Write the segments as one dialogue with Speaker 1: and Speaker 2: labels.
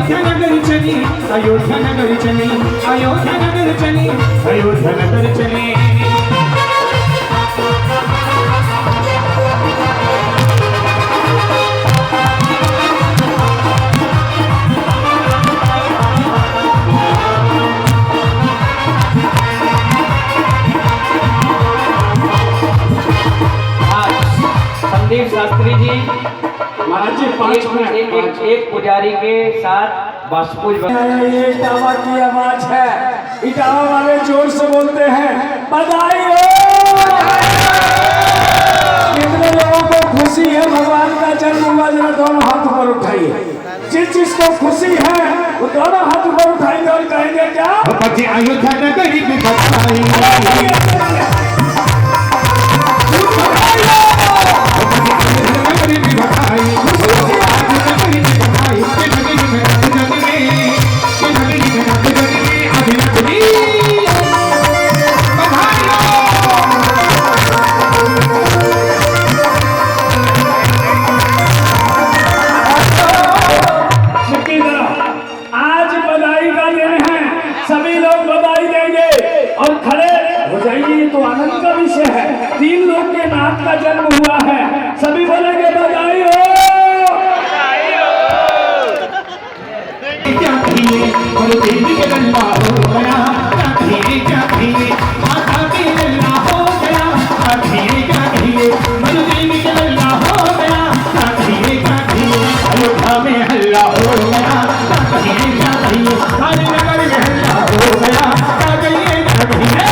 Speaker 1: अयोध्या नगर चली, अयोध्या नगर चली, अयोध्या नगर चली, अयोध्या नगर चली।
Speaker 2: संदीप शास्त्री जी
Speaker 1: महाराज जी
Speaker 2: एक पुजारी के साथ बाष्पूज
Speaker 1: ये इटावा की आवाज है। इटावा वाले जोर से बोलते हैं बधाई हो। कितने लोगों को खुशी है भगवान का जन्म हुआ, जरा दोनों हाथ ऊपर उठाइए। जिस जिसको खुशी है वो दोनों हाथ ऊपर उठाएंगे और कहेंगे क्या? अयोध्या नगर की बधाई। आज बधाई का दिन है, सभी लोग बधाई देंगे और खड़े हो जाइए। ये तो आनंद का विषय है, 3 लोग के नाथ का जन्म हुआ है, सभी बोलेंगे बधाई हो। क्या कहिए और देवी के लल्ला हो गया, क्या कहिए क्या कहिए माता के लल्ला हो गया, क्या कहिए क्या कहिए मरु देवी के लल्ला हो गया, क्या कहिए क्या कहिए अयोध्या में हल्ला हो गया, क्या कहिए क्या कहिए हर नगर में हल्ला हो गया, क्या कहिए क्या कहिए।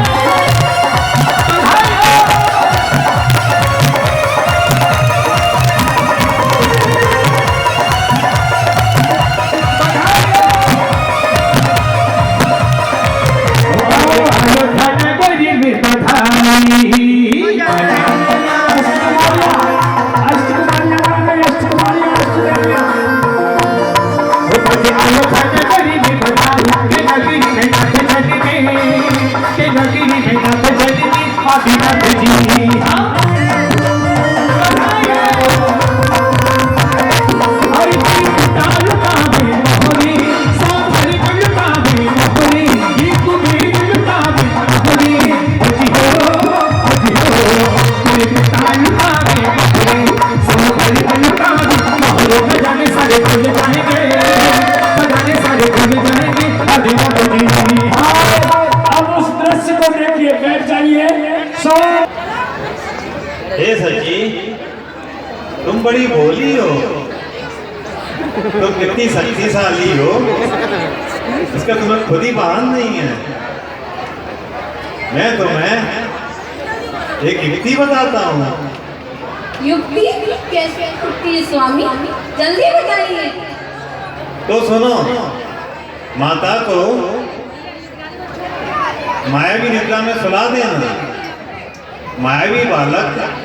Speaker 3: सच्ची तुम बड़ी भोली हो, तुम कितनी शक्तिशाली हो, इसका तुम्हें खुद ही भान नहीं है। मैं तुम्हें एक युक्ति बताता हूँ।
Speaker 4: युक्ति? कैसे युक्ति स्वामी, जल्दी बताइए।
Speaker 3: तो सुनो, माता को मायावी निद्रा में सुला देना, मायावी बालक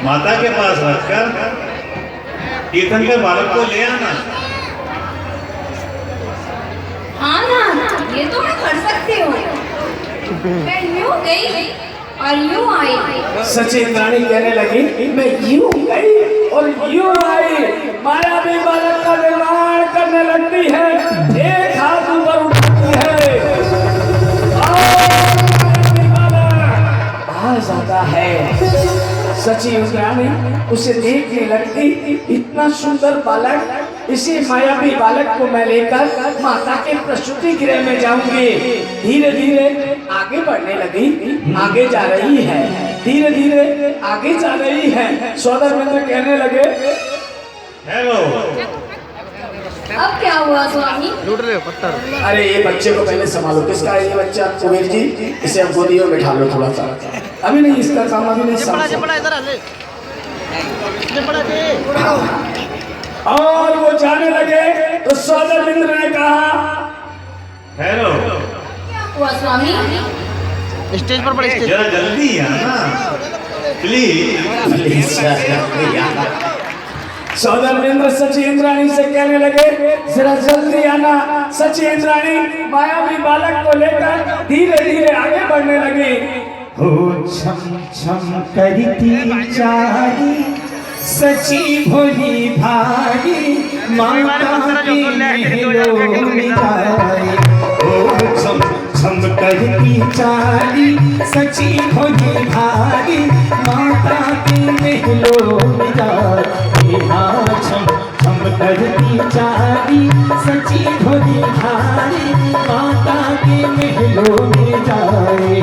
Speaker 3: माता के पास रखकर तीर्थंकर बालक को ले आना।
Speaker 4: हाँ ना, ये तो मैं कर सकती हूँ। मैं यूं गई और यूं आई।
Speaker 1: सचिन रानी कहने लगी मैं यूं गई और यूं आई। मायावी बालक का निर्माण करने लगती है, एक हाथ ऊपर उठाती है और आ जाता है। सची रानी उसे देखने लगती, इतना सुंदर बालक, इसी मायावी बालक को मैं लेकर माता के प्रसूति गृह में जाऊंगी। धीरे धीरे आगे बढ़ने लगी, आगे जा रही है, धीरे धीरे आगे जा रही है। सौदर मित्र कहने लगे
Speaker 3: हेलो,
Speaker 4: अब क्या हुआ स्वामी?
Speaker 1: पत्थर। अरे ये बच्चे को पहले संभालो, किसका है ये बच्चा? कुबेर जी, इसे अब गोदी में बिठा लो थोड़ा सा। अभी नहीं, इसका काम अभी नहीं और वो जाने लगे तो सौदर मित्र ने कहा
Speaker 3: हेलो,
Speaker 4: क्या हुआ स्वामी?
Speaker 5: स्टेज पर बड़े
Speaker 3: जरा जल्दी आना प्लीज।
Speaker 1: सौदर इंद्र सची इंद्राणी से कहने लगे जरा जल्दी आना। सची इंद्राणी मायावी बालक को लेकर धीरे धीरे आगे बढ़ने लगी। हो छम छम करती चारी सची भोली भारी माता की महलों में जाए ओ छम छम करती चाली सची भोली भारी माता की महलों में जाए हाँ छम छम करती चाली सची भोली भारी माता की महलों में जाए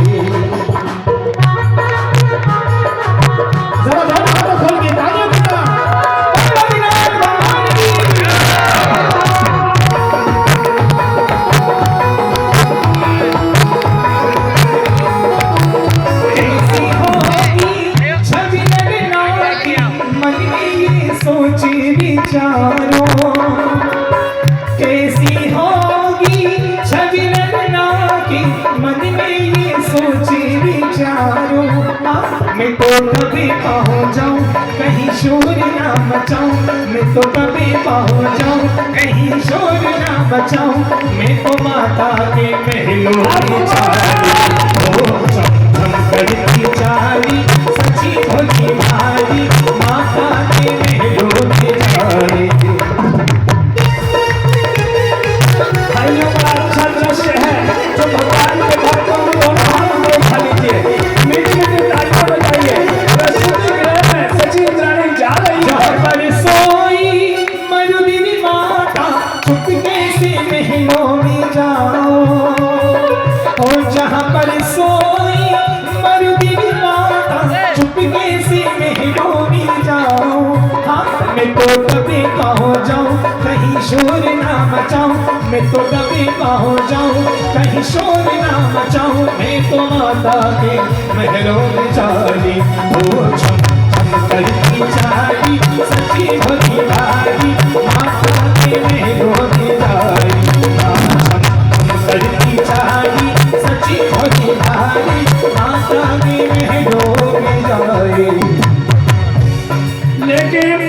Speaker 1: जरा दोनों हाथों खोल के तालियों की तरह भगवतीनाथ भगवान की कैसी होगी छवि लगना की मन में ये सोचे विचारो कैसी होगी छवि लगना की मन में ये सोचे विचारो मैं तो कभी पहुँच जाऊँ कहीं शोर ना मचाऊँ मैं तो कभी पहुँच जाऊँ कहीं शोर ना मचाऊँ मैं तो माता के महलों में चाली ओ चम चम करती चाली सची भोली भारी माता के महलों में चाली भाइयों बड़ा अच्छा दृश्य है जो भगवान के भक्तों को दोनों हाथों में उठा लीजिए मीठी मीठी तालियां बजाइए प्रस्तुति गृह में सची इंद्राणी जा रही है पर सोई मरुदिनी माता चुपके से महलों में जाओ और जहाँ पर सोई मरुदिनी माता चुपके से महलों में जाओ हाँ मैं तो कभी पहुँच जाऊँ कहीं शोर ना मचाऊँ मैं तो कभी पहुँच जाऊँ कहीं शोर ना मचाऊँ मैं तो माता के महलों में चाली ओ छम छम करती चाली सची भोली भारी माता के महलों में चाली छम छम करती चाली सची भोली भारी माता के महलों में जाए
Speaker 6: लेकिन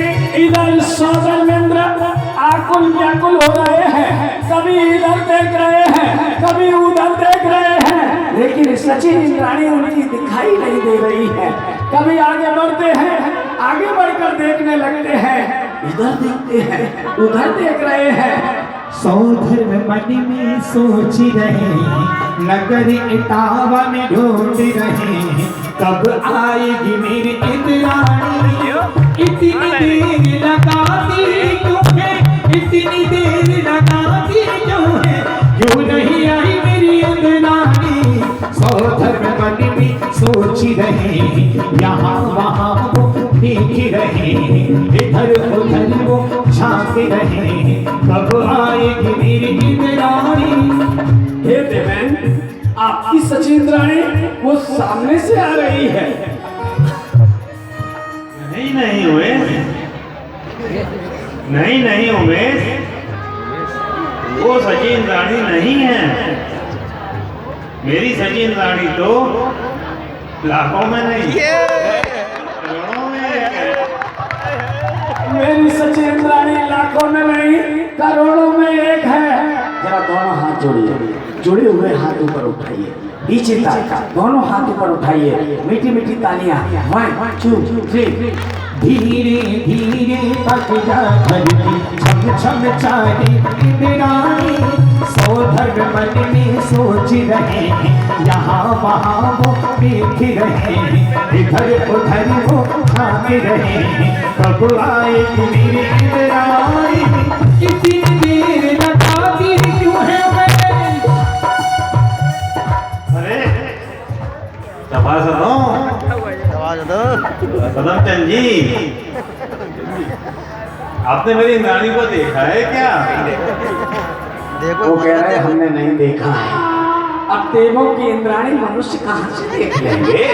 Speaker 6: इधर सौदामिंद्र आकुल व्याकुल हो रहे हैं कभी इधर देख रहे हैं कभी उधर देख रहे हैं लेकिन सची इंद्राणी उनकी दिखाई नहीं दे रही है कभी आगे बढ़ते हैं आगे बढ़कर देखने लगते हैं इधर देखते हैं उधर देख रहे हैं
Speaker 1: सौधर में मन में सोच रहे नगर इटावा में ढूंढ रहे कब आएगी मेरी इंद्राणी इतनी देर लगाती क्यों है इतनी देर लगाती क्यों है क्यों नहीं आई मेरी इंद्राणी सौधर में मन में सोच रहे यहाँ वहाँ वो देख रहे इधर उधर वो झांक रहे कब आएगी मेरी इंद्राणी
Speaker 6: हे देवेन आपकी सची इंद्राणी वो सामने से आ रही है
Speaker 3: नहीं नहीं उमेश नहीं नहीं उमेश वो सची इंद्राणी नहीं है मेरी सची इंद्राणी तो लाखों में नहीं करोड़ों में है।
Speaker 6: मेरी सची इंद्राणी लाखों में नहीं करोड़ों में एक है जरा दोनों हाथ जोड़िए जुड़े हुए हाथ ऊपर उठाइए पीछे तालियां दोनों हाथ ऊपर उठाइए मीठी मीठी तालियां 1 2 3
Speaker 1: धीरे धीरे पक जा धरती छम छम चाहे इंद्राणी सौधर मन में सोच रहे यहाँ वहाँ वो देख रहे इधर उधर वो झांक रहे कब आएगी मेरी इंद्राणी इतनी देर लगाती क्यों है
Speaker 3: अरे सभासदों पदमचंद जी आपने मेरी इंद्राणी को देखा है क्या
Speaker 6: वो कह रहे हमने नहीं देखा है अब देवों की इंद्राणी मनुष्य कहाँ से देख लेंगे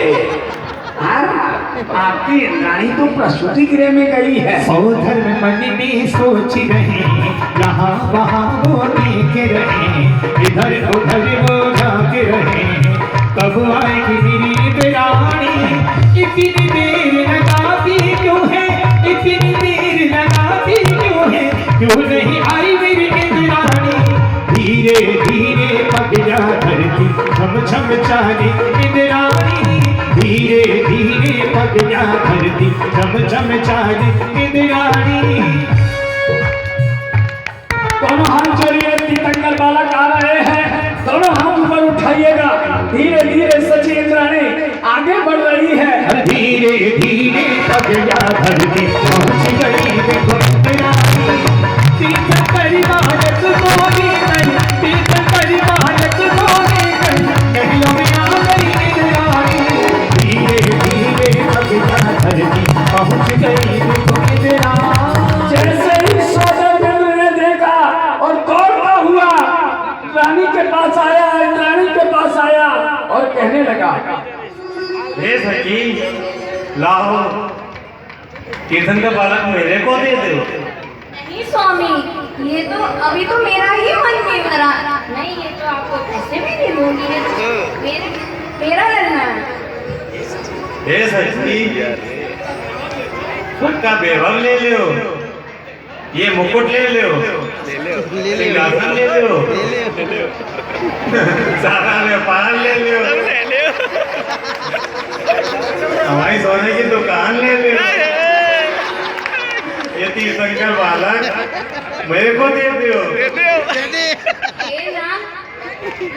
Speaker 6: आपकी इंद्राणी तो प्रसूति गृह में गई है
Speaker 1: सौधर में मन में सोच रहे यहाँ वहाँ वो देख रहे इधर उधर वो झांक रहे कब आएगी मेरी इंद्राणी इतनी देर लगाती क्यों है इतनी देर लगाती क्यों है क्यों नहीं आई मेरी इंद्राणी धीरे धीरे पक जा धरती छम छम चाहे इंद्राणी धीरे धीरे पक गया धरती झम झम जाने इंद्राणी।
Speaker 6: दोनों हाथ जोड़िए, तीर्थंकर बालक आ रहे हैं, दोनों हाथ ऊपर उठाइएगा। धीरे धीरे सची इंद्राणी आगे बढ़ रही है।
Speaker 1: धीरे धीरे तक गया धरती पहुंच गई देखो इंद्राणी। तीर्थंकर बालक मोहे तन, तीर्थंकर बालक मोहे तन, महलों में आ गई इंद्राणी। धीरे धीरे तक गया धरती पहुंच गई देखो इंद्राणी।
Speaker 6: जैसे ही सौदागर ने देखा और दौड़ता हुआ रानी के पास आया, इंद्राणी के पास आया और कहने लगा,
Speaker 3: हे सखी, लाओ कीर्तन का बालक मेरे को दे दो।
Speaker 4: नहीं स्वामी, ये तो अभी तो मेरा ही मन में भरा। नहीं, ये तो आपको पैसे भी नहीं दूंगी, ये तो मेरा रहना है।
Speaker 3: हे सखी, उसका वैभव ले लो, ये मुकुट ले लो, सिंहासन ले लो, सारा व्यापार ले लो, हमारी सोने की दुकान ले लो। ये तीर्थंकर बालक मेरे को दे दो।
Speaker 4: ये ना,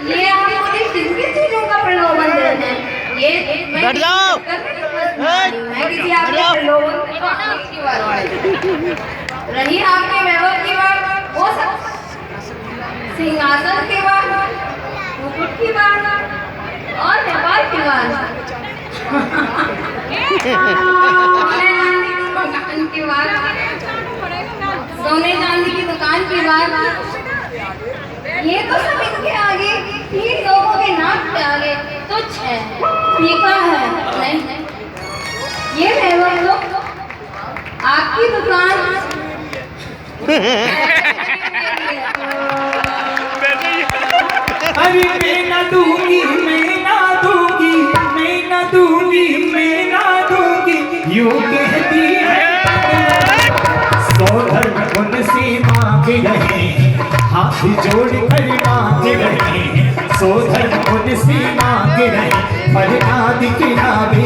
Speaker 4: ये आप मुझे किसकी चीजों का प्रलोभन दे रहे हैं? ये मैं
Speaker 5: बैठ जाओ।
Speaker 4: मैं किसी आपके प्रलोभन की बात रही, आपके वैभव की बात, वो सब सिंहासन की बात, मुकुट की बात और व्यापार की बात, सोने चांदी की दुकान की बात, ये तो सब इनके आगे, तीन लोगों के नाक के आगे तुच्छ है, फीका है। नहीं, ये वैभव तो आपकी दुकान
Speaker 1: अरे मैं ना दूंगी, मैं ना दूंगी, मैं ना दूंगी, मैं ना दूंगी, यूं कहती है सौधर्म उनसे मांग रहे, हाथ जोड़ कर मांग रहे, सौधर्म उनसे मांग रहे, पर ना दिखलावे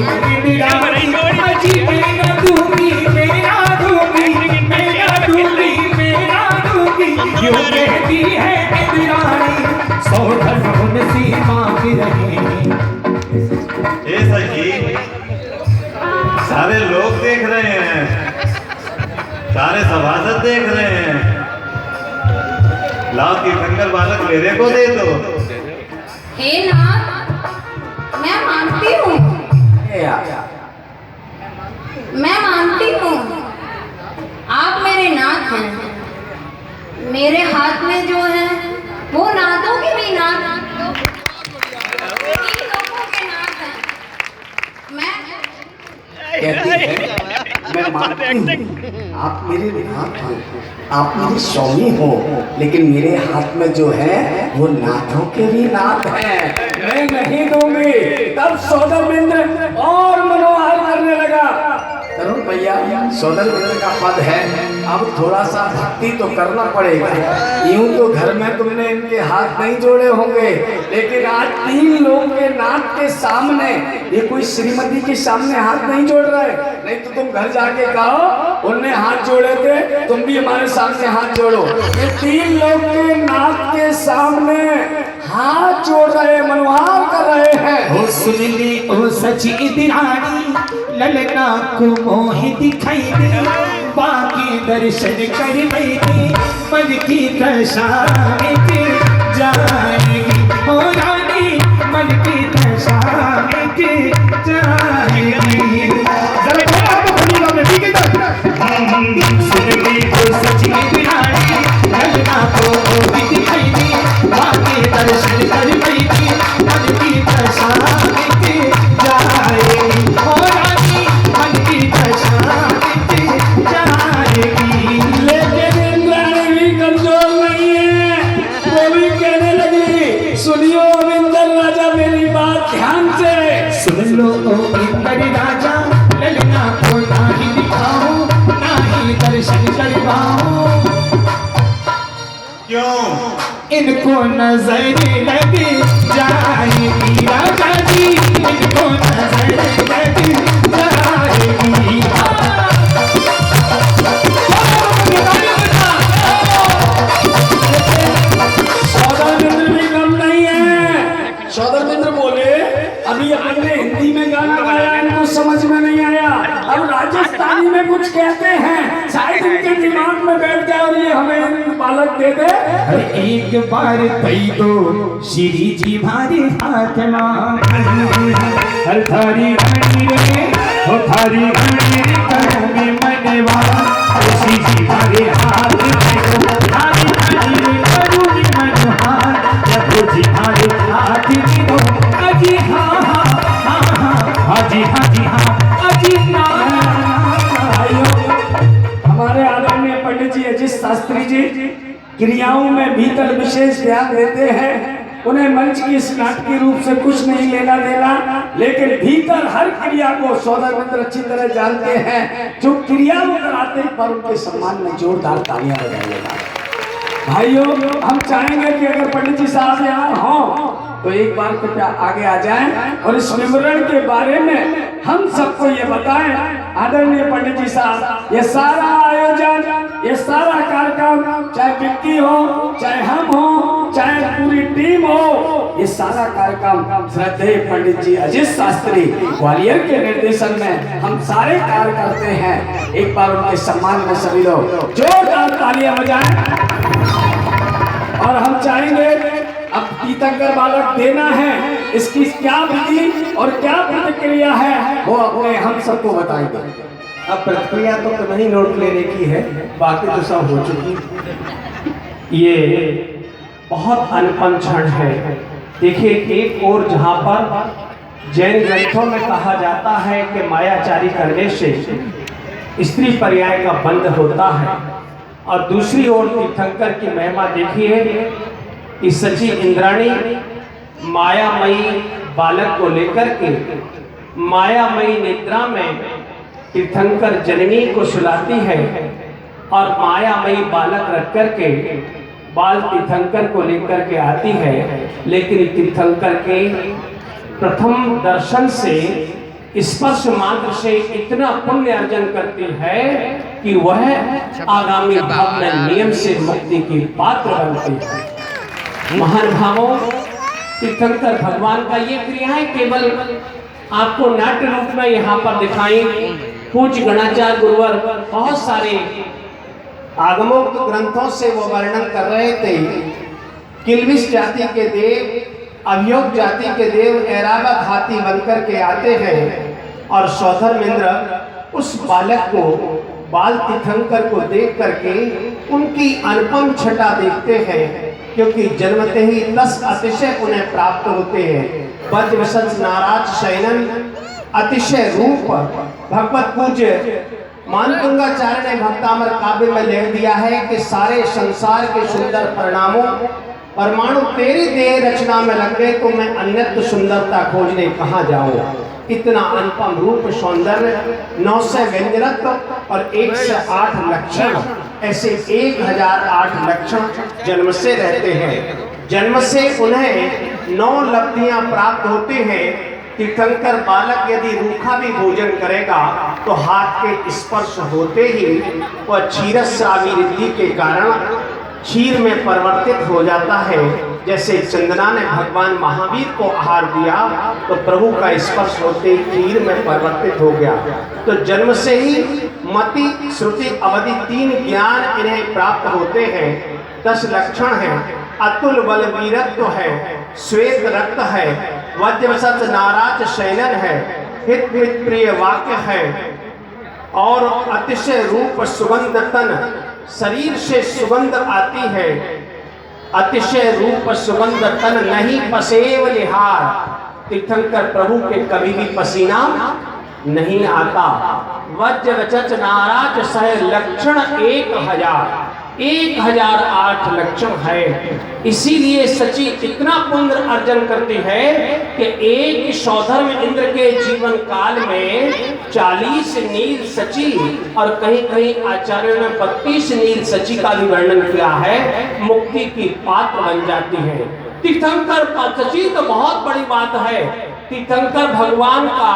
Speaker 1: इंद्राणी। अजी मैं ना दूंगी, मैं ना दूंगी, मैं ना दूंगी, मैं ना दूंगी, यूं कहती है इंद्राणी, सौधर्म उनसे मांग रहे।
Speaker 3: हे सखी, सारे लोग देख रहे हैं, सारे सभासद देख रहे हैं, लाओ तीर्थंकर बालक मेरे को दे दो।
Speaker 4: हे नाथ, मैं मानती हूँ, मैं मानती हूँ आप मेरे नाथ हैं। मेरे हाथ में जो है वो नाथों के भी नाथ हैं, तीन लोगों के नाथ हैं।
Speaker 7: मैं मानती हूँ आप मेरे नाथ हो, आप मेरे स्वामी हो, लेकिन मेरे हाथ में जो है वो नाथों के भी नाथ हैं।
Speaker 6: मैं नहीं दूंगी। तब सौदामिंद्र और मनोहर करने लगा।
Speaker 7: तरुण भैया, सौदामिंद्र का पद है, अब थोड़ा सा भक्ति तो करना पड़ेगा। यूं तो घर में तुमने इनके हाथ नहीं जोड़े होंगे, लेकिन आज तीन लोगों के नाथ के सामने, ये कोई श्रीमती के सामने हाथ नहीं जोड़ रहे। नहीं तो तुम घर जाके कहो उनने हाथ जोड़े थे, तुम भी हमारे सामने हाथ जोड़ो। ये तीन लोग के नाथ के सामने हाथ जोड़ रहे, मनोहार कर रहे हैं।
Speaker 1: ओ सुन ले ओ सची इंद्राणी, ललना को मोह दिखाई दे, बाकी दर्शन कर बैठे, मन की दशा मिट जाएगी। ओ रानी, मन की दशा मिट जाएगी। जरा थोड़ा तो बोलिएगा, मैं ठीक है। सुन ले ओ सची इंद्राणी, ललना को मोह दिखाई दे, बाकी दर्शन कर बैठे, मन की दशा मिट जाएगी। ओ रानी, मन की दशा मिट जाएगी।
Speaker 6: लेकिन इंद्राणी भी कमजोर नहीं है, वो भी कहने लगी, सुनियो अविंदर राजा मेरी बात ध्यान से।
Speaker 1: सुन लो ओ इंद्र राजा, ललना को नाही दिखाओ, नाही दर्शन करवाओ।
Speaker 3: क्यों?
Speaker 1: इनको नजर लग जाएगी राजा जी, इनको नजर लग जाएगी।
Speaker 6: कुछ कहते हैं, शायद इनके दिमाग में बैठ जाए और ये हमें बालक दे दे।
Speaker 1: अरे एक बार कही तो श्री जी भारी हाथ हर थारी घड़ी रे हो थारी घड़ी रे करोगे मनवा श्री जी भारी हाथ थारी घड़ी रे करोगे मनवा प्रभु जी भारी हाथ दो अजी हाँ हाँ हाँ हाँ हाजी हाजी हाँ अजी ना।
Speaker 6: हमारे आदरणीय पंडित जी अजीत शास्त्री जी क्रियाओं में भीतर विशेष ध्यान देते हैं। उन्हें मंच की इस नाटकीय रूप से कुछ नहीं लेना देना, लेकिन भीतर हर क्रिया को सौदर मित्र अच्छी तरह जानते हैं। जो क्रिया वो कराते हैं पर उनके सम्मान में जोरदार तालियां बजाइएगा। भाइयों, हम चाहेंगे कि अगर पंडित जी साहब यहाँ हों तो एक बार कृपया आगे आ जाएं और इस विवरण के बारे में हम सबको ये बताएं। आदरणीय पंडित जी साहब, ये सारा आयोजन, ये सारा कार्यक्रम, चाहे विक्की हो, चाहे हम हो, चाहे पूरी टीम हो, ये सारा कार्यक्रम श्रद्धेय पंडित जी अजीत शास्त्री ग्वालियर के निर्देशन में हम सारे कार्य करते हैं। एक बार उनके सम्मान में सभी लोग जोरदार तालियां बजाएं। और हम चाहेंगे अब तीर्थंकर बालक देना है, इसकी क्या विधि और क्या प्रतिक्रिया है वो अपने हम सबको बताएंगे।
Speaker 8: अब प्रतिक्रिया तो नहीं नोट लेने की है, बाकी तो सब हो चुकी।
Speaker 9: ये बहुत अनुपम क्षण है। देखिए, एक और जहाँ पर जैन ग्रंथों में कहा जाता है कि मायाचारी करने से स्त्री पर्याय का बंध होता है, और दूसरी ओर तीर्थंकर की महिमा देखिए कि सची इंद्राणी मायामयी बालक को लेकर के मायामयी निद्रा में तीर्थंकर जननी को सुलाती है और मायामयी बालक रख करके बाल तीर्थंकर को लेकर के आती है। लेकिन तीर्थंकर के प्रथम दर्शन से स्पर्श मात्र से इतना पुण्य अर्जन करती है कि वह आगामी भाव में नियम से मुक्ति की पात्र बनती है। महानुभावों, तीर्थंकर भगवान का ये क्रियाएं केवल आपको नाट्य रूप में यहाँ पर दिखाई। पूज्य गणाचार्य गुरुवर बहुत सारे आगमोक्त ग्रंथों से वो वर्णन कर रहे थे। किल्बिष जाति के देव, अभियोग जाति के देव ऐरावत हाथी बनकर के आते हैं और सौधर्मेंद्र उस बालक को, बाल तीर्थंकर को देख करके उनकी अनुपम छटा देखते हैं, क्योंकि जन्मते ही 10 अतिशय उन्हें प्राप्त होते हैं। वज्रवसंत नाराज शयनन, अतिशय रूप। भगवत पूज्य मानतुंगाचार्य ने भक्तामर काव्य में लिख दिया है कि सारे संसार के सुंदर परिणामों परमाणु तेरी देह रचना में लग गए तो मैं अन्यत्र सुंदरता खोजने कहाँ जाऊँ। इतना अनुपम रूप, सौंदर्य, 900 व्यंजनत्व और 108 लक्षण, ऐसे 1008 लक्षण जन्म से रहते हैं। जन्म से उन्हें 9 लब्धियां प्राप्त होती हैं। तीर्थंकर बालक यदि रूखा भी भोजन करेगा तो हाथ के स्पर्श होते ही वह क्षीरस्रावी रिद्धि के कारण क्षीर में परिवर्तित हो जाता है। जैसे चंदना ने भगवान महावीर को आहार दिया तो प्रभु का स्पर्श होते ही क्षीर में परिवर्तित हो गया। तो जन्म से ही मति, श्रुति, अवधि 3 ज्ञान इन्हें प्राप्त होते हैं। 10 लक्षण हैं। अतुल बल वीरत्व है, श्वेत रक्त है, वज्रवसत नाराज शयनन है, हित प्रिय वाक्य है और अतिशय रूप सुगंध तन, शरीर से सुगंध आती है। अतिशय रूप सुगंध तन नहीं पसेव लिहार। तीर्थंकर प्रभु के कभी भी पसीना नहीं आता। वज्रवचच नाराज सह लक्षण 1008 लक्षण है। इसीलिए सची इतना पुण्य अर्जन करती है कि एक सौधर्म इंद्र के जीवन काल में 40 नील सची और कहीं कहीं आचार्यों ने 32 नील सची का भी वर्णन किया है, मुक्ति की पात्र बन जाती है। तीर्थंकर सची तो बहुत बड़ी बात है। तीर्थंकर भगवान का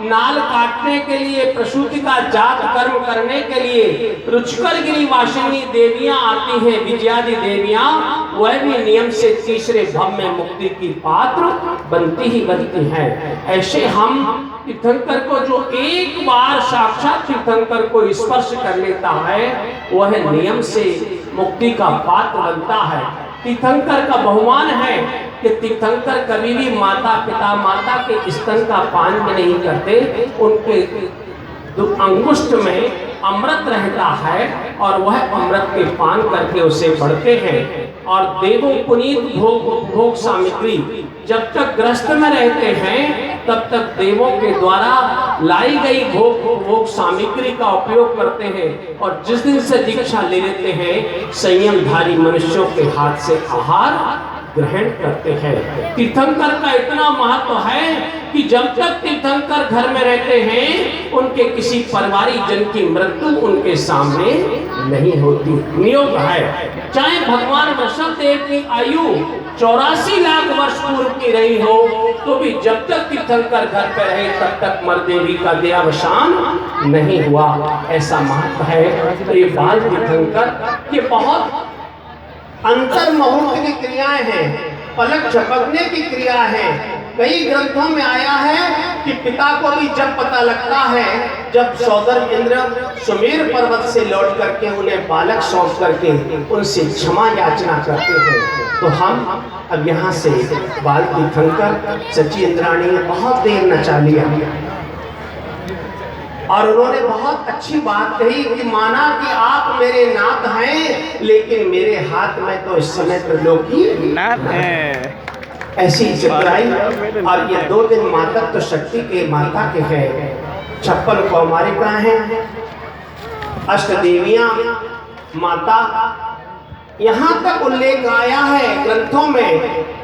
Speaker 9: नाल काटने के लिए, प्रसूति का जात कर्म करने के लिए रुचकर गिरिवासिनी देवियां आती हैं, विजयादि देवियां, वह भी नियम से तीसरे भव में मुक्ति की पात्र बनती ही बनती हैं। ऐसे हम तीर्थंकर को जो एक बार साक्षात तीर्थंकर को स्पर्श कर लेता है वह नियम से मुक्ति का पात्र बनता है। तीर्थंकर का बहुमान है कि तीर्थंकर कभी भी माता पिता माता के स्तन का पान भी नहीं करते, उनके अंगुष्ठ में अमृत रहता है और वह अमृत के पान करके उसे बढ़ते हैं। और देवों पुनीत भोग सामग्री जब तक ग्रस्त में रहते हैं तब तक देवों के द्वारा लाई गई भोग सामग्री का उपयोग करते हैं, और जिस दिन से दीक्षा ले लेते हैं संयमधारी मनुष्यों के हाथ से आहार ग्रहण करते हैं। तीर्थंकर का इतना महत्व है कि जब तक तीर्थंकर घर में रहते हैं उनके किसी परिवारिक जन की मृत्यु उनके सामने नहीं होती। नियोग है, चाहे भगवान वृषभदेव की आयु 84 लाख वर्ष पूर्व की रही हो तो भी जब तक तीर्थंकर घर पे रहे तब तक मरदेवी का देहावसान नहीं हुआ। ऐसा महत्व है। तो ये बाल तीर्थंकर ये बहुत अंतर मुहूर्त की क्रियाएं हैं, पलक झपकने की क्रिया है। कई ग्रंथों में आया है कि पिता को भी जब पता लगता है जब सौदर इंद्र सुमेर पर्वत से लौट करके उन्हें बालक सौंप करके उनसे क्षमा याचना करते हैं। तो हम अब यहाँ से बाल तीर्थंकर सची इंद्राणी ने बहुत देर नचा लिया और उन्होंने बहुत अच्छी बात कही कि माना कि आप मेरे नाथ हैं लेकिन मेरे हाथ में तो इस समय त्रिलोकी नाथ है। ऐसी चित्राई। और ये 2 दिन माता तो शक्ति के माता के हैं, 56 कौमारिकाएं हैं, अष्ट देवियां माता। यहाँ तक उल्लेख आया है ग्रंथों में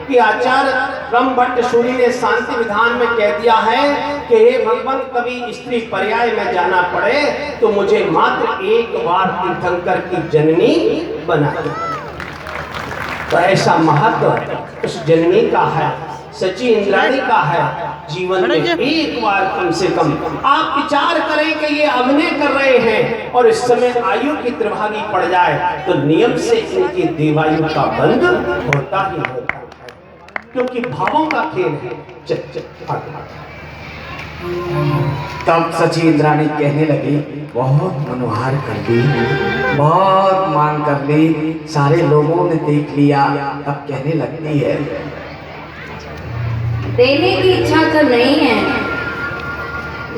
Speaker 9: कि आचार्य ब्रह्मभट्ट सूरी ने शांति विधान में कह दिया है कि हे भगवान कभी स्त्री पर्याय में जाना पड़े तो मुझे मात्र एक बार तीर्थंकर की जननी बना दो। तो ऐसा महत्व उस जननी का है, सची इंद्राणी का है। जीवन में एक बार कम से कम आप विचार करें कि ये अभिनय कर रहे हैं और इस समय आयु की त्रिभागी पड़ जाए तो नियम से इनकी देवायु का बंध होता ही होता है, क्योंकि भावों का खेल है।
Speaker 7: तब सची इंद्राणी कहने लगी बहुत मनोहार कर ली, बहुत मान कर ली, सारे लोगों ने देख लिया। अब कहने लगती है
Speaker 4: देने की इच्छा तो नहीं है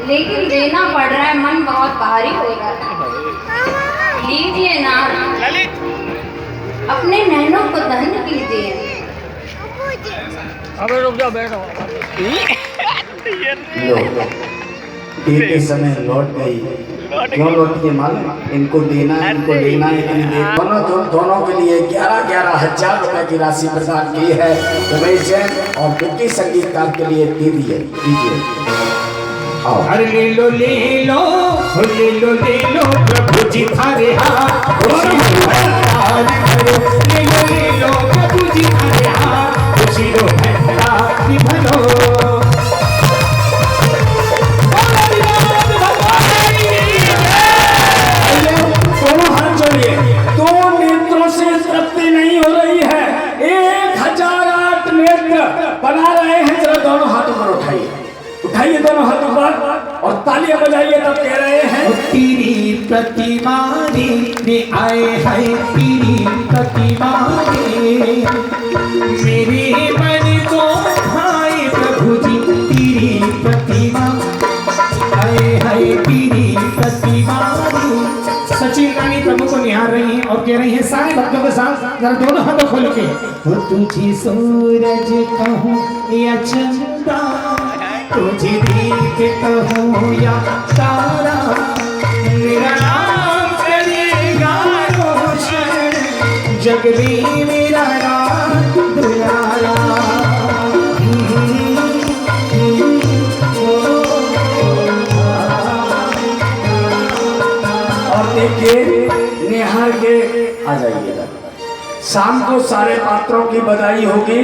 Speaker 4: लेकिन देना पड़ रहा है, मन बहुत भारी हो रहा है। लीजिए ना, अपने नैनों को धन्य कीजिए।
Speaker 5: अबे रुक जाओ, बैठो।
Speaker 7: देते समय लौट गई। क्यों लौटी है मालूम? इनको देना है, इनको लेना है। दोनों के लिए 11,000 रुपए की राशि प्रदान की है रमेश जैन और विक्की संगीतकार के लिए दे दीजिए।
Speaker 1: अरे ले लो ले लो ले लो ले लो प्रभु जी थारे हाथ, ले लो प्रभु जी थारे हाथ, खुशी लो भलो।
Speaker 6: दोनों हाथ जोड़िए। 2 नेत्रों से तृप्ति नहीं हो रही है, 1008 नेत्र बना रहे हैं। जरा दोनों हाथों पर उठाइए, उठाइए दोनों हाथों पर और तालियां बजाइए। तब कह रहे हैं
Speaker 1: तेरी प्रतिमा रे आए है, तेरी प्रतिमा रे मेरे मन को भाई प्रभु जी, तेरी प्रतिमा आए है, तेरी प्रतिमा रे। सचिन रानी प्रभु को निहार रही हैं और कह रही हैं सारे भक्तों के साथ जरा दोनों हाथों खोल के, तो तुझे सूरज कहूँ या चंदा, तुझे दीप कहूँ या तारा, मेरा नाम करेगा रोशन, जग में मेरा नाम दुलारा।
Speaker 7: और देखिए निहार के आ जाइएगा। शाम को सारे पात्रों की बधाई होगी।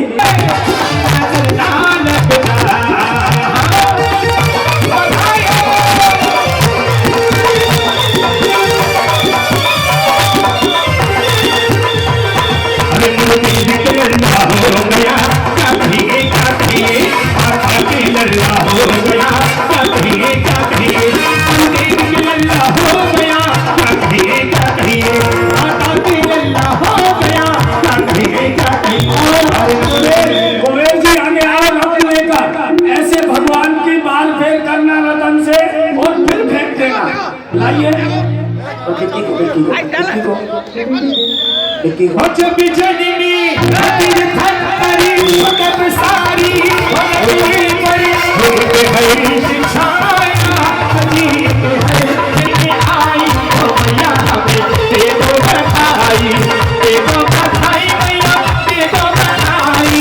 Speaker 8: लेकिन
Speaker 1: हो जब जननी तीर थकरी कब सारी होती पर होते है शिक्षाया अजीब है लेके आई तो मैया हमें दे दो बधाई मैया दे दो बधाई मैया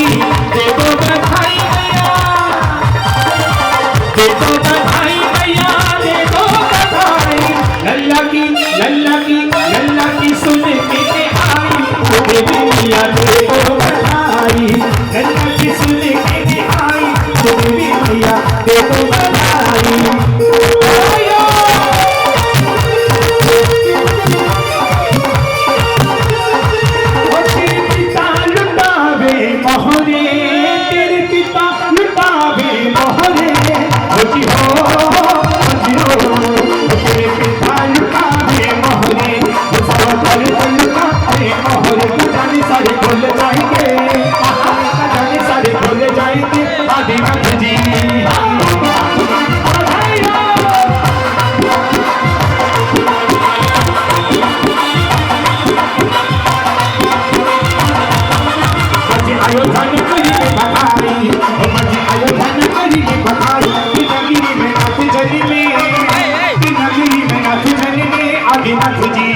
Speaker 1: दे दो बधाई मैया दे दो बधाई लल्ला की सुन के आई मैया दे दो बधाई लल्ला की सुन के आई मैया दे दो बधाई तेरे पिता लुटावे मोहरे तेरे पिता लुटावे मोहरे जी हो तेरे पिता लुटावे मोहरे लुटावे मोहरे जाने सारे भूल जाएंगे जाने सारे भूल जाएंगे आदिनाथ जी आयो धन करी बधाई आयो धन करी बधाई नगरी में नाथ जनी में आदिनाथ जी